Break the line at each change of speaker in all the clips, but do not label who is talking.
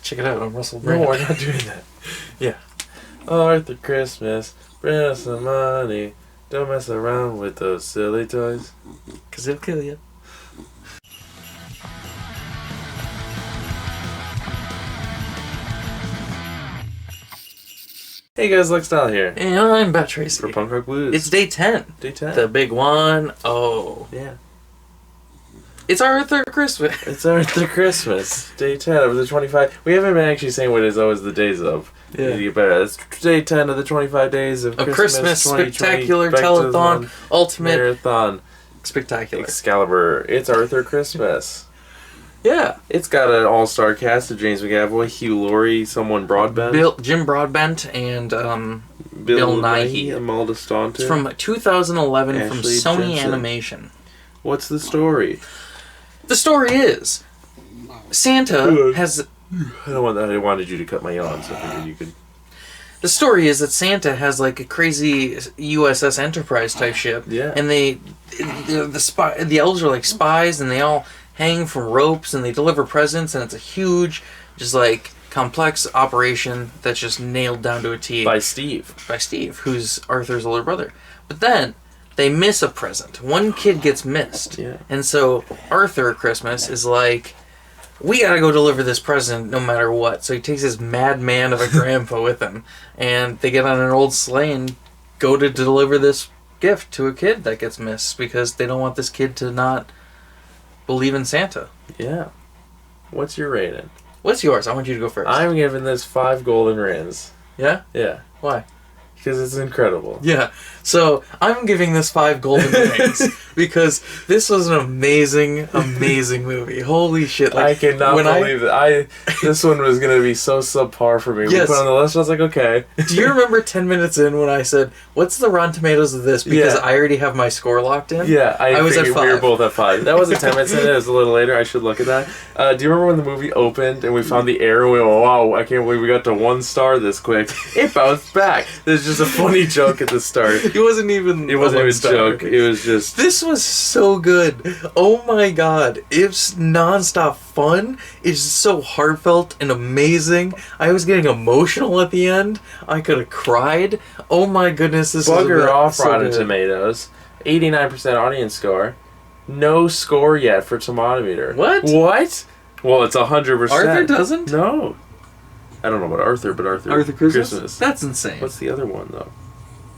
Check it out on Russell
No,
Brand.
we're not doing that. Yeah. Arthur Christmas, bring us some money. Don't mess around with those silly toys.
Because it'll kill you.
Hey guys, Lex Style here.
And I'm Bat Tracy.
For Punk Rock Blues.
It's day 10.
Day 10.
The big one. Oh.
Yeah.
It's Arthur Christmas.
It's Arthur Christmas. Day 10 of the 25. We haven't been actually saying what it is always the days of.
Yeah.
You get better. It's day 10 of the 25 days of Christmas
Spectacular
back to
Telethon Ultimate
Marathon
Spectacular.
Excalibur. It's Arthur Christmas.
Yeah.
It's got an all-star cast of James McAvoy, Hugh Laurie, someone Broadbent,
Jim Broadbent, and Bill Nighy.
Imelda Staunton.
It's from 2011 from
Ashley
Sony
Jensen.
Animation.
What's the story?
The story is Santa has...
I wanted you to cut my yawn, so I figured you could...
The story is that Santa has like a crazy USS Enterprise type ship.
Yeah.
And the elves are like spies, and they all hang from ropes, and they deliver presents, and it's a huge, just like complex operation that's just nailed down to a T.
By Steve,
who's Arthur's older brother. But then they miss a present. One kid gets missed.
Yeah.
And so Arthur Christmas is like, we gotta go deliver this present no matter what. So he takes his madman of a grandpa with him, and they get on an old sleigh and go to deliver this gift to a kid that gets missed because they don't want this kid to not believe in Santa.
Yeah. What's your rating?
What's yours? I want you to go first.
I'm giving this 5 golden rings.
Yeah?
Yeah.
Why?
Because it's incredible.
Yeah. So I'm giving this 5 golden rings because this was an amazing, amazing movie. Holy shit! Like,
I cannot believe that. This one was gonna be so subpar for me.
Yes.
We put it on the list. I was like, okay.
Do you remember 10 minutes in when I said, "What's the Rotten Tomatoes of this?" Because
Yeah.
I already have my score locked in.
Yeah, I
was at
figured
5.
we were both at 5. That wasn't 10 minutes in. It was a little later. I should look at that. Do you remember when the movie opened and we found the arrow? We went, wow, I can't believe we got to 1 star this quick. It bounced back. There's just a funny joke at the start.
It wasn't even.
It wasn't even a joke. It was just...
This was so good. Oh my god. It's nonstop fun. It's so heartfelt and amazing. I was getting emotional at the end. I could have cried. Oh my goodness, this is
Bugger off
so
Rotten
good.
Tomatoes. 89% audience score. No score yet for Tomatometer.
What?
What? Well, it's 100%.
Arthur doesn't?
No. I don't know about Arthur, but Arthur
Christmas? That's insane.
What's the other one, though?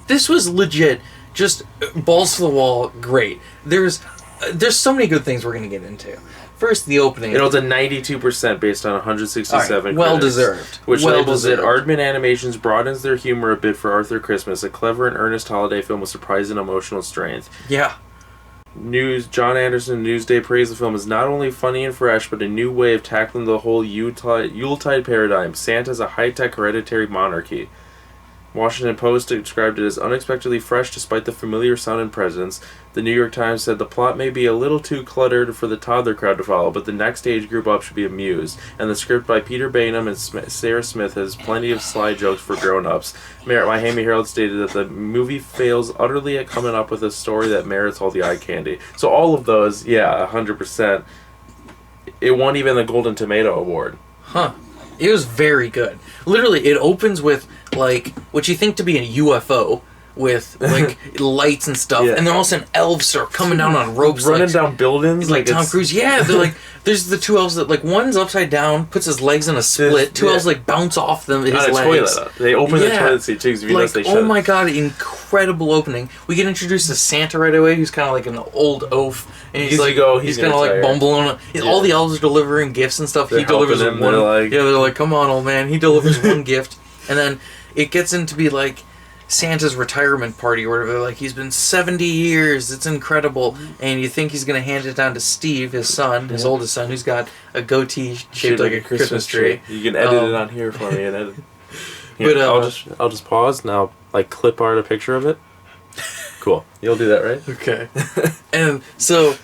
This was legit, just balls to the wall, great. There's so many good things we're going to get into. First, the opening.
It holds a 92% based on 167 critics.
Well deserved.
Which
well
labels
deserved.
it, Aardman Animations broadens their humor a bit for Arthur Christmas, a clever and earnest holiday film with surprising emotional strength.
Yeah.
John Anderson Newsday praised the film as not only funny and fresh, but a new way of tackling the whole Yuletide paradigm. Santa's a high-tech hereditary monarchy. Washington Post described it as unexpectedly fresh despite the familiar sound and presence. The New York Times said the plot may be a little too cluttered for the toddler crowd to follow, but the next age group up should be amused. And the script by Peter Bainham and Sarah Smith has plenty of sly jokes for grown-ups. Miami Herald stated that the movie fails utterly at coming up with a story that merits all the eye candy. So all of those, yeah, 100%. It won even the Golden Tomato Award.
Huh. It was very good. Literally, it opens with, like, what you think to be a UFO with, like, lights and stuff.
Yeah.
And then all of a sudden, elves start coming down on ropes.
Running down buildings.
Like Tom Cruise. Yeah, they're like, there's the 2 elves that, like, one's upside down, puts his legs in a split. 2 elves, like, bounce off them, his
on a
legs.
Toilet. They open the toilet seat, too, because if you notice they shut
oh my god, incredible opening. We get introduced to Santa right away, who's kind of like an old oaf. And he's like, he's kind of like bumbling. All the elves are delivering gifts and stuff.
They're
he delivers
helping him,
one.
they're like,
come on, old man. He delivers one gift. And then it gets into be like Santa's retirement party or whatever. Like, he's been 70 years. It's incredible. And you think he's going to hand it down to Steve, his son, his oldest son, who's got a goatee shaped like a Christmas tree.
You can edit it on here for me and edit.
Here,
but I'll just pause and I'll like clip art a picture of it. Cool. You'll do that, right?
Okay. And so,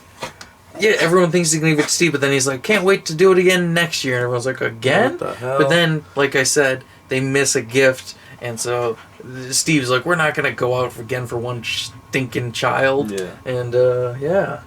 yeah, everyone thinks he's going to give it to Steve, but then he's like, can't wait to do it again next year. And everyone's like, again?
What the hell?
But then, like I said, they miss a gift. And so Steve's like, we're not going to go out again for one stinking child.
Yeah.
And, yeah.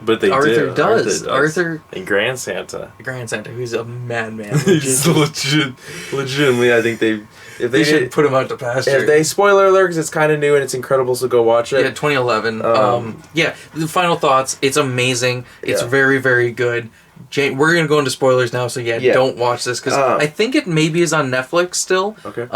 But they
Arthur
do.
does. Arthur
and Grand Santa.
Grand Santa, who's a madman.
He's legitimately, I think they
should put him out to pasture.
If they spoiler alert, 'cause it's kind of new and it's incredible, so go watch it.
Yeah, 2011. The final thoughts. It's amazing. It's very, very good. We're gonna go into spoilers now, so don't watch this because I think it maybe is on Netflix still.
Okay.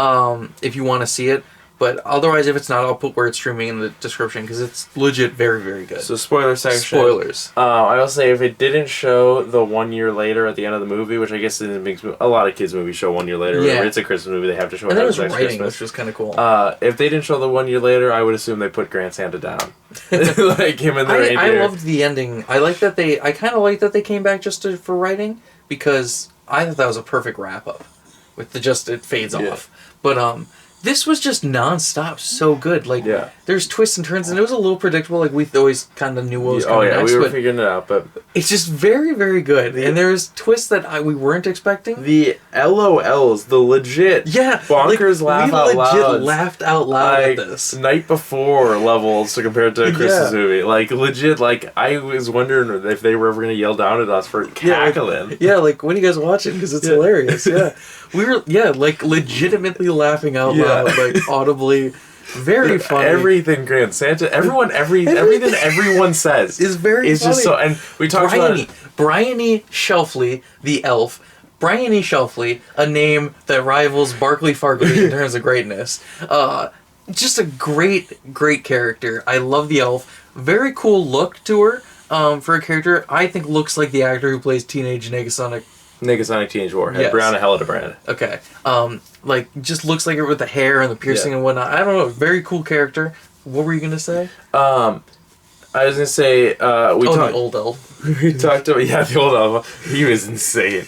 If you want to see it. But otherwise, if it's not, I'll put where it's streaming in the description because it's legit very, very good.
So spoiler section.
Spoilers.
I will say if it didn't show the 1 year later at the end of the movie, which I guess it makes a lot of kids' movies show 1 year later.
Yeah.
It's a Christmas movie; they have to show.
And then it was
next
writing,
Christmas.
which was kind of cool.
If they didn't show the 1 year later, I would assume they put Grand Santa down, like him and the reindeer.
I loved the ending. I kind of like that they came back just for writing because I thought that was a perfect wrap up. With it fades off, but this was just nonstop, so good. Like, there's twists and turns, and it was a little predictable. Like, we always kind of knew what was coming next.
We were figuring it out, but
it's just very, very good. And there's twists that we weren't expecting.
The LOLs, the legit bonkers laugh out loud. We legit
laughed out loud at this.
Night before levels compared to a Christmas movie. Like, legit, like, I was wondering if they were ever going to yell down at us for cackling.
Like, when are you guys watching? Because it's hilarious. We were, like, legitimately laughing out loud, like, audibly. Very funny.
Everything Grand Santa, everything everyone says
is very funny.
Just so, and we talked about
Bryony Shelfley, the elf. Bryony Shelfley, a name that rivals Barkley Farkley in terms of greatness. Just a great character. I love the elf. Very cool look to her. For a character, I think looks like the actor who plays teenage Negasonic
Teenage Warhead. Brianna Helledebrand.
Okay. Just looks like her with the hair and the piercing and whatnot. I don't know. Very cool character. What were you going to say?
I was going to say...
the old elf.
We talked about... Yeah, the old elf. He was insane.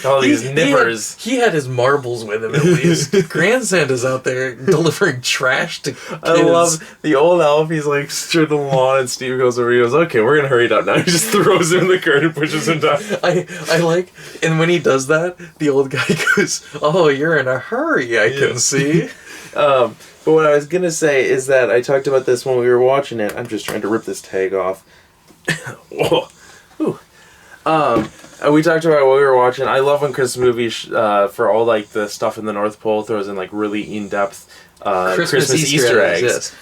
All these nippers.
He had his marbles with him, at least. Grand Santa's out there delivering trash to kids.
I love the old elf. He's like stood the lawn, and Steve goes over. He goes, "Okay, we're gonna hurry it up now." He just throws him in the curtain and pushes him down.
I like, and when he does that, the old guy goes, "Oh, you're in a hurry. I can see."
But what I was gonna say is that I talked about this when we were watching it. I'm just trying to rip this tag off. Whoa. Ooh. We talked about what we were watching. I love when Christmas movies, for all like the stuff in the North Pole, throws in like really in-depth Christmas Easter eggs.
Yes.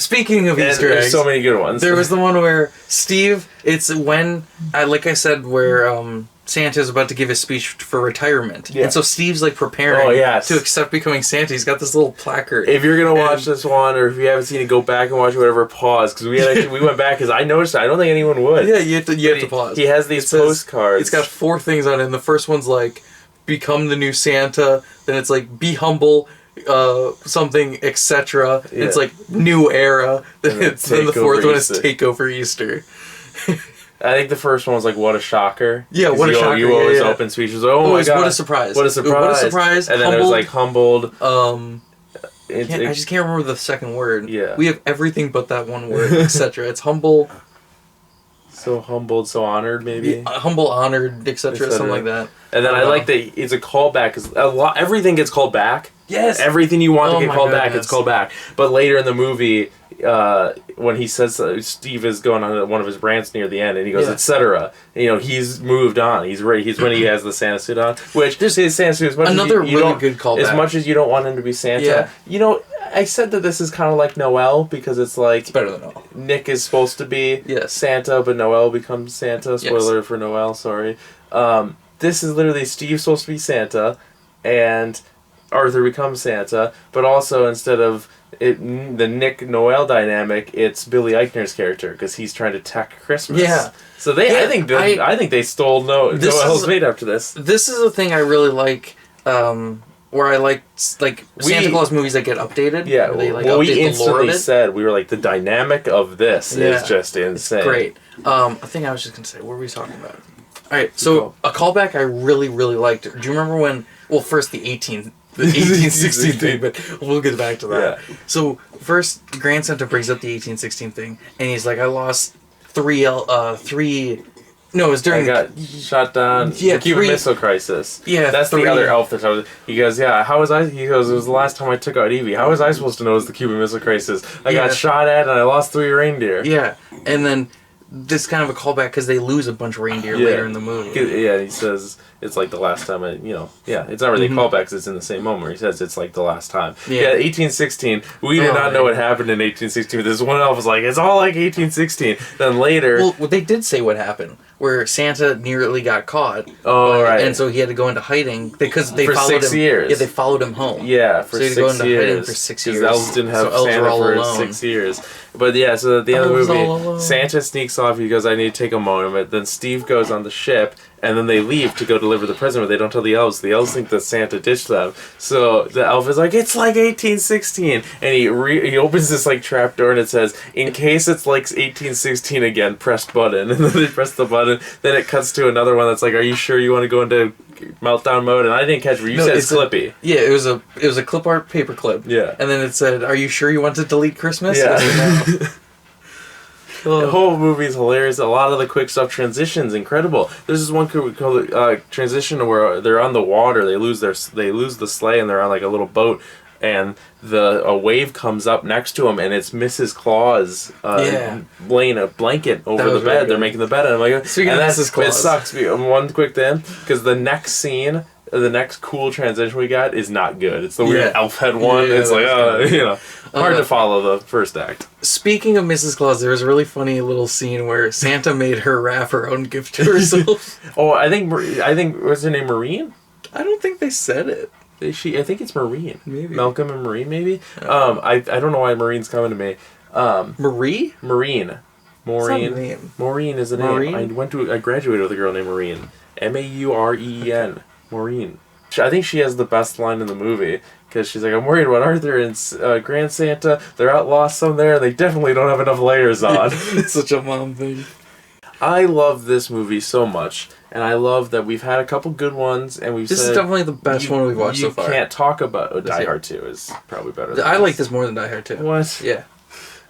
Speaking of Easter eggs,
there's so many good ones.
There was the one where Steve. It's when, like I said, where Santa's about to give his speech for retirement, and so Steve's like preparing to accept becoming Santa. He's got this little placard.
If you're gonna watch this one, or if you haven't seen it, go back and watch whatever. Pause, because we went back because I noticed it. I don't think anyone would.
Yeah, you have to pause.
He has these postcards.
It's got 4 things on it. And the first one's like, become the new Santa. Then it's like, be humble. Something, etc. It's like new era. Then the 4th one is take over Easter.
I think the first one was like, what a shocker.
Yeah, what a shocker.
You always open speeches. Oh my god.
What a surprise.
What a surprise.
What a surprise.
And then it was like humbled.
I just can't remember the second word.
Yeah.
We have everything but that one word, etc. It's humble.
So humbled, so honored, maybe.
Humble, honored, etc. Something like that.
And then I like that it's a callback because everything gets called back.
Yes.
Everything you want to get called back, it's called back. But later in the movie, when he says Steve is going on one of his rants near the end, and he goes, etc. He's moved on. He's ready. He's when he has the Santa suit on, which just his Santa suit. As much
another
as you
really good callback.
As much as you don't want him to be Santa, I said that this is kind of like Noel because it's like
it's better than Noel.
Nick is supposed to be Santa, but Noel becomes Santa. Spoiler for Noel. Sorry. This is literally Steve's supposed to be Santa, and Arthur becomes Santa, but also instead of the Nick Noel dynamic, it's Billy Eichner's character because he's trying to tech Christmas.
Yeah.
So I think they stole Noel's fate after this.
This is a thing I really like. Where I like Santa Claus movies that get updated.
Yeah.
We
instantly said we were like the dynamic of this is just insane.
It's great. I think I was just gonna say, what were we talking about? All right. So a callback I really liked. Do you remember when? Well, first the 1816 thing, but we'll get back to that. Yeah. So first, Grand Santa brings up the 1816 thing, and he's like, "I lost three." No, it was during.
I got shot down.
Yeah,
the Cuban Missile Crisis.
Yeah,
that's the other elf that I was. He goes, "Yeah, how was I?" He goes, "It was the last time I took out Evie. How was I supposed to know it was the Cuban Missile Crisis? I got shot at and I lost 3 reindeer."
Yeah, and then this kind of a callback because they lose a bunch of reindeer later in the movie.
Yeah, he says it's like the last time. It's not really a callback 'cause it's in the same moment. He says it's like the last time. Yeah, 1816. We did not know what happened in 1816. This one elf was like, it's all like 1816. Then later,
well, they did say what happened, where Santa nearly got caught.
Oh, right.
And so he had to go into hiding because they
for
followed
6
him.
years.
Yeah, they followed him home.
Yeah, for
so
6
go into
years.
hiding for 6 years.
Because elves didn't have Santa for 6 years. But yeah, so at the end of the movie, Santa sneaks off. He goes, I need to take a moment. Then Steve goes on the ship, and then they leave to go deliver the present, but they don't tell the elves. The elves think that Santa ditched them. So the elf is like, it's like 1816. And he opens this like trap door, and it says, in case it's like 1816 again, press button. And then they press the button. Then it cuts to another one that's like, are you sure you want to go into meltdown mode? And I didn't catch where you said it's Clippy.
Yeah, it was a clip art paper clip.
Yeah.
And then it said, are you sure you want to delete Christmas?
Yeah. The whole movie is hilarious. A lot of the quick stuff transitions incredible. There's this one transition where they're on the water. They lose the sleigh and they're on like a little boat, and a wave comes up next to them, and it's Mrs. Claus laying a blanket over the bed. Really, they're making the bed, and I'm like,
speaking of Mrs. Claus,
it sucks. One quick thing, because the next scene. The next cool transition we got is not good. It's the weird elf head one. It's like, hard to follow the first act.
Speaking of Mrs. Claus, there was a really funny little scene where Santa made her wrap her own gift to herself.
I think what's her name, Maureen?
I don't think they said it.
I think it's Maureen.
Maybe
Malcolm and Maureen. Maybe. I don't know why Maureen's coming to me.
Marie.
Maureen. Maureen is the name.
Maureen?
I graduated with a girl named Maureen. Maureen. Maureen. I think she has the best line in the movie, because she's like, I'm worried about Arthur and Grand Santa. They're out lost somewhere, and they definitely don't have enough layers on.
It's such a mom thing.
I love this movie so much, and I love that we've had a couple good ones, and
This is definitely the best one we've watched so far.
You can't talk about... Die Hard 2 is probably better.
I like this more than Die Hard 2.
What?
Yeah.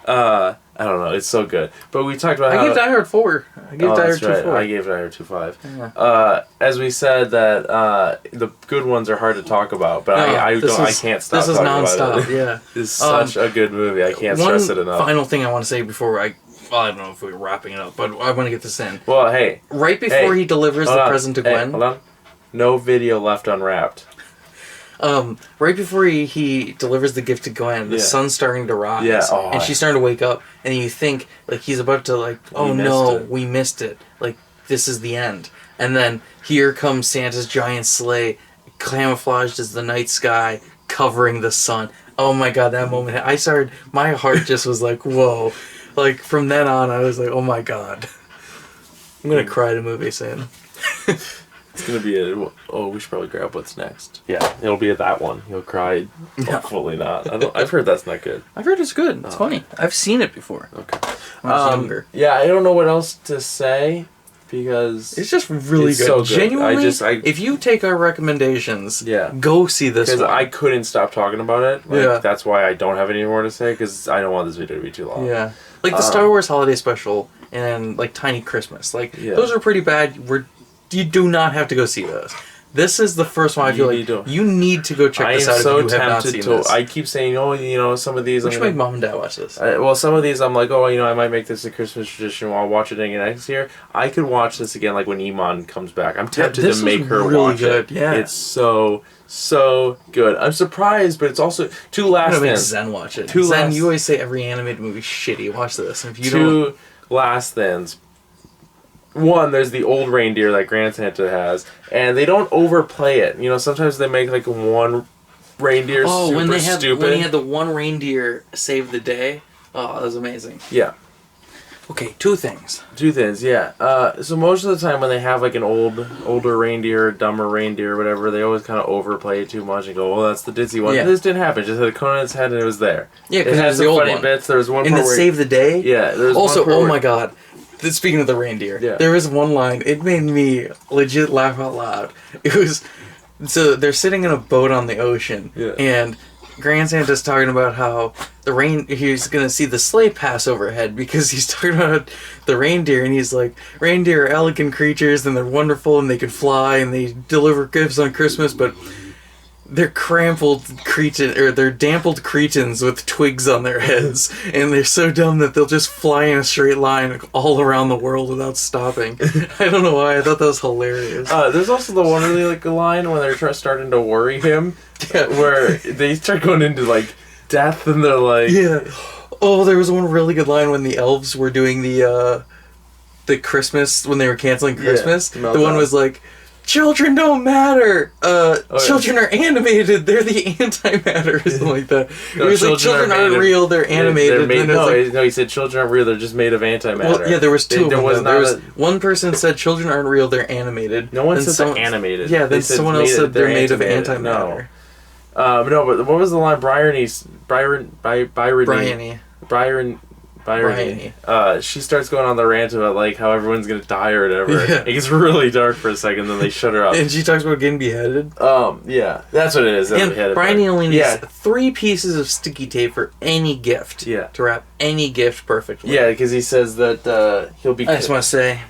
I don't know. It's so good. But we talked about
I gave Die Hard 4. I gave Die Hard 2 4.
I gave Die Hard 2 5. Yeah. As we said, that the good ones are hard to talk about, but I can't stop talking about it.
This is nonstop, yeah.
It's such a good movie. I can't stress it enough.
One final thing I want to say before I don't know if we're wrapping it up, but I want to get this in.
Well, hey.
Right before he delivers the present to Gwen.
Hold on. No video left unwrapped.
Right before he delivers the gift to Gwen, the sun's starting to rise, and she's starting to wake up, and you think like he's about to we missed it, like this is the end, and then here comes Santa's giant sleigh, camouflaged as the night sky, covering the sun. Oh my god, that moment! My heart just was like, whoa, like from then on, I was like, oh my god, I'm gonna cry to movie scene.
It's gonna be we should probably grab what's next. Yeah, it'll be that one. You'll cry. Hopefully not. I've heard that's not good.
I've heard it's good. It's funny. I've seen it before.
Okay.
When I was younger.
Yeah, I don't know what else to say because
it's just really good.
So good.
Genuinely, if you take our recommendations, go see this one.
Because I couldn't stop talking about it. That's why I don't have any more to say, because I don't want this video to be too long.
Yeah. Like the Star Wars Holiday Special and like Tiny Christmas. Like those are pretty bad. You do not have to go see those. This is the first one I feel like you need to go check this out if you have not seen this.
I keep saying, some of these...
We should make Mom and Dad watch this.
Some of these I'm like, I might make this a Christmas tradition while I'll watch it again next year. I could watch this again like when Iman comes back. I'm tempted to make her watch it.
Yeah.
It's so good. I'm surprised, but it's also... Two last things.
Make Zen watch it. Zen, you always say every animated movie's shitty. Watch this. If you
Two last things. One, there's the old reindeer that Grand Santa has, and they don't overplay it. Sometimes they make like one reindeer super stupid.
When he had the one reindeer save the day, that was amazing.
Yeah.
Okay, two things,
yeah. So most of the time when they have like an older reindeer, dumber reindeer, or whatever, they always kind of overplay it too much and go, "Well, that's the ditzy one." Yeah. This didn't happen. It just had a cone on its head and it was there.
Yeah, because it had some funny
bits. There was one
and
part
it saved the day.
Yeah. There's
also, oh my god. Speaking of the reindeer, there was one line, it made me legit laugh out loud. It was, so they're sitting in a boat on the ocean, and Grand Santa's talking about how he's going to see the sleigh pass overhead because he's talking about the reindeer, and he's like, reindeer are elegant creatures, and they're wonderful, and they can fly, and they deliver gifts on Christmas, but they're crampled cretin or they're dampled cretins with twigs on their heads, and they're so dumb that they'll just fly in a straight line all around the world without stopping. I don't know why. I thought that was hilarious.
There's also the one really like line when they're starting to worry him, where they start going into like death, and they're like,
yeah. Oh, there was one really good line when the elves were doing the Christmas, when they were canceling Christmas.
Yeah,
the one was like, children don't matter. Children are animated. They're the antimatter or something like that.
No,
it was like children aren't real. They're animated.
No, he said children aren't real. They're just made of antimatter.
Well, yeah, there was two. There was
a,
one person said children aren't real. They're animated.
No one said they're animated.
Yeah, then someone else said they're made of antimatter.
No, but what was the line? Bryony. She starts going on the rant about like how everyone's gonna die or whatever.
Yeah.
It gets really dark for a second, then they shut her up.
And she talks about getting beheaded.
Yeah, that's what it is.
And Bryony only needs 3 pieces of sticky tape for any gift.
Yeah.
To wrap any gift perfectly.
Yeah, because he says that he'll be.
I just want to say,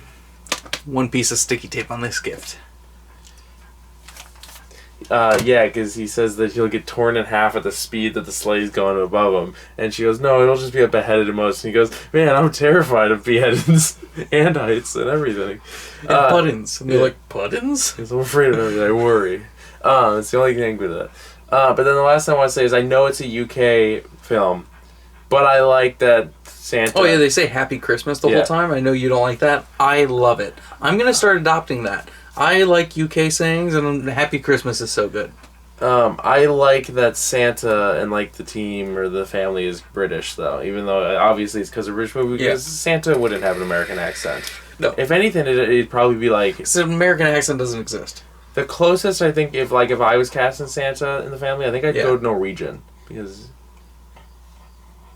1 piece of sticky tape on this gift.
Yeah, because he says that he'll get torn in half at the speed that the sleigh's going above him. And she goes, no, it'll just be a beheaded most. And he goes, man, I'm terrified of beheadings and heights and everything.
And puddings. And they're like, puddings?
Because I'm afraid of everything. I worry. It's the only thing with it. But then the last thing I want to say is I know it's a UK film, but I like that Santa...
Oh, yeah, they say Happy Christmas the whole time. I know you don't like that. I love it. I'm going to start adopting that. I like UK sayings, and Happy Christmas is so good.
I like that Santa and like the team or the family is British, though. Even though obviously it's because of British movie, because Santa wouldn't have an American accent.
No.
If anything, it'd probably be like...
Because an American accent doesn't exist.
The closest, I think, if I was casting Santa in the family, I think I'd go Norwegian. Because...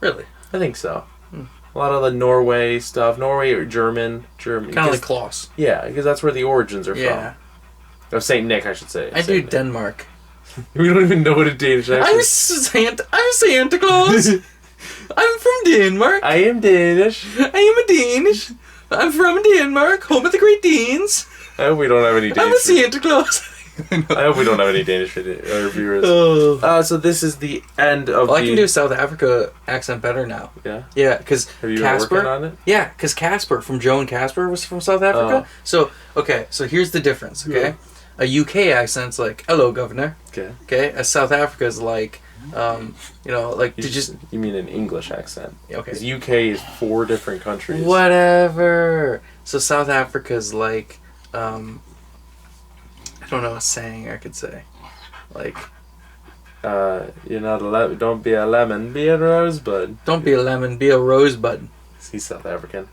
Really?
I think so. A lot of the Norway stuff. Norway or German.
Kind of like Klaus.
Yeah, because that's where the origins are from. Of Saint Nick, I should say.
I do Denmark.
We don't even know what a Danish accent
is. I'm Santa Claus. I'm from Denmark.
I am Danish.
I am a Danish. I'm from Denmark, home of the Great Danes.
I hope we don't have any Danish.
I'm a Santa Claus.
I hope we don't have any Danish viewers. So this is the end of
I can do a South Africa accent better now.
Yeah?
Yeah, because
Have you been working on it?
Yeah, because Casper from Joe and Casper was from South Africa. So here's the difference, okay? A UK accent's like, hello, governor.
Okay.
Okay? A South Africa's like,
You mean an English accent.
Okay.
Because UK is 4 different countries.
Whatever. So South Africa's like, I don't know a saying I could say. Like...
you're not don't be a lemon, be a rosebud.
Don't be a lemon, be a rosebud.
He's South African.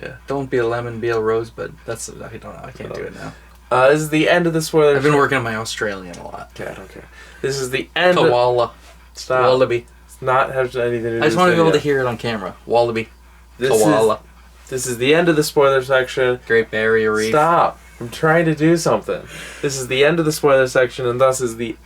Yeah. Don't be a lemon, be a rosebud. That's... I don't know. I can't do it now.
This is the end of the spoilers.
I've been working on my Australian a lot.
Okay, I don't care. This is the end
Koala.
Stop.
Wallaby.
It's not have anything to do with
I just want to be able to hear it on camera. Wallaby. Koala.
This is the end of the spoiler section.
Great Barrier Reef.
Stop. I'm trying to do something. This is the end of the spoiler section, and thus is the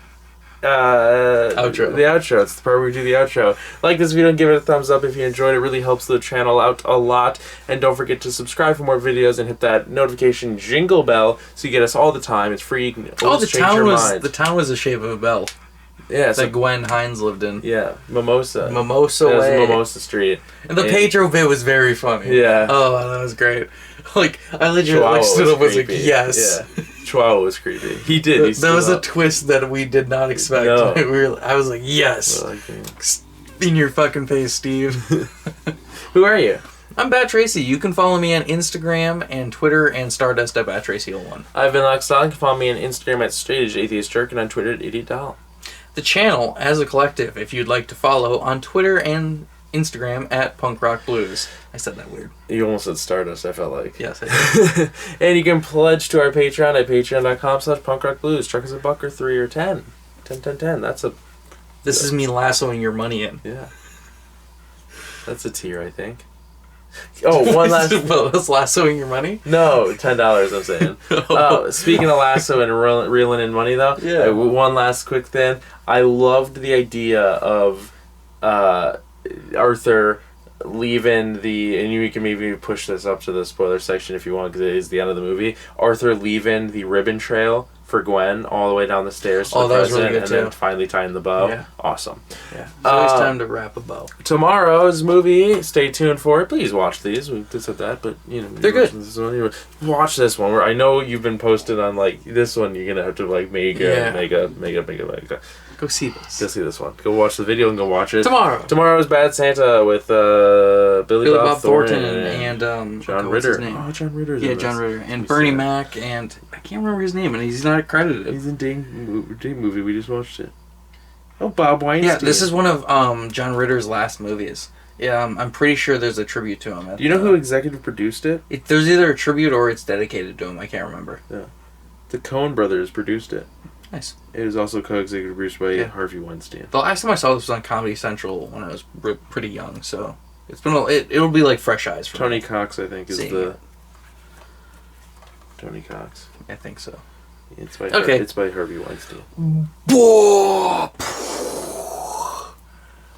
outro.
The outro. It's the part where we do the outro. Like this video and give it a thumbs up if you enjoyed it. It really helps the channel out a lot. And don't forget to subscribe for more videos and hit that notification jingle bell so you get us all the time. It's free. You can always change your mind.
The town was the shape of a bell.
Yeah,
that Gwen Hines lived in.
Yeah, Mimosa.
Mimosa Way.
Mimosa Street.
And the Pedro bit was very funny.
Yeah.
Oh, that was great. Like, I legitimately stood up and was like, yes.
Yeah. Chihuahua was creepy. He did.
That was a twist that we did not expect.
No.
I was like, yes. In your fucking face, Steve.
Who are you?
I'm Bat Tracy. You can follow me on Instagram and Twitter and Stardust at Bat Tracy01.
I've been Alex Doll. You can follow me on Instagram at Straight Atheist Jerk and on Twitter at Idiot Doll.
The channel as a collective, if you'd like to follow on Twitter and Instagram at Punk Rock Blues. I said that weird.
You almost said Stardust, I felt like.
Yes, I did.
And you can pledge to our Patreon at patreon.com/punkrockblues. Chuck us a buck or 3 or 10. 10, 10, 10. That's a...
This is me lassoing your money in.
Yeah. That's a tier, I think. Oh, one last...
Well, that's lassoing your money?
No, $10, I'm saying. Speaking of lasso and reeling in money, though, one last quick thing. I loved the idea of Arthur leaving the... And you can maybe push this up to the spoiler section if you want, because it is the end of the movie. Arthur leaving the ribbon trail for Gwen all the way down the stairs to the
that was really
present,
good
and
too.
then finally tying the bow.
Yeah.
Awesome.
Yeah. It's always time to wrap a bow.
Tomorrow's movie, stay tuned for it. Please watch these. We just said that, but
they're good.
Watch this one. Where I know you've been posted on like this one. You're gonna have to like mega.
Go see this.
Go see this one. Go watch the video and go watch it.
Tomorrow
is Bad Santa with Billy Bob Thornton
and
John Ritter. Oh, John Ritter's in this.
John Ritter and Bernie Mac, and I can't remember his name, and he's not credited.
He's in Ding movie. We just watched it. Oh, Bob Weinstein.
Yeah, this is one of John Ritter's last movies. Yeah, I'm pretty sure there's a tribute to him.
Do you know who executive produced it?
There's either a tribute or it's dedicated to him. I can't remember.
Yeah, the Coen brothers produced it.
Nice.
It was also co-executive produced by Harvey Weinstein.
The last time I saw this was on Comedy Central when I was pretty young, so it's been it'll be like fresh eyes for
Tony
me.
Cox, I think, is the Tony Cox.
I think so.
It's by it's by Harvey Weinstein.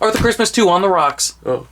Arthur Christmas 2 on the rocks.
Oh.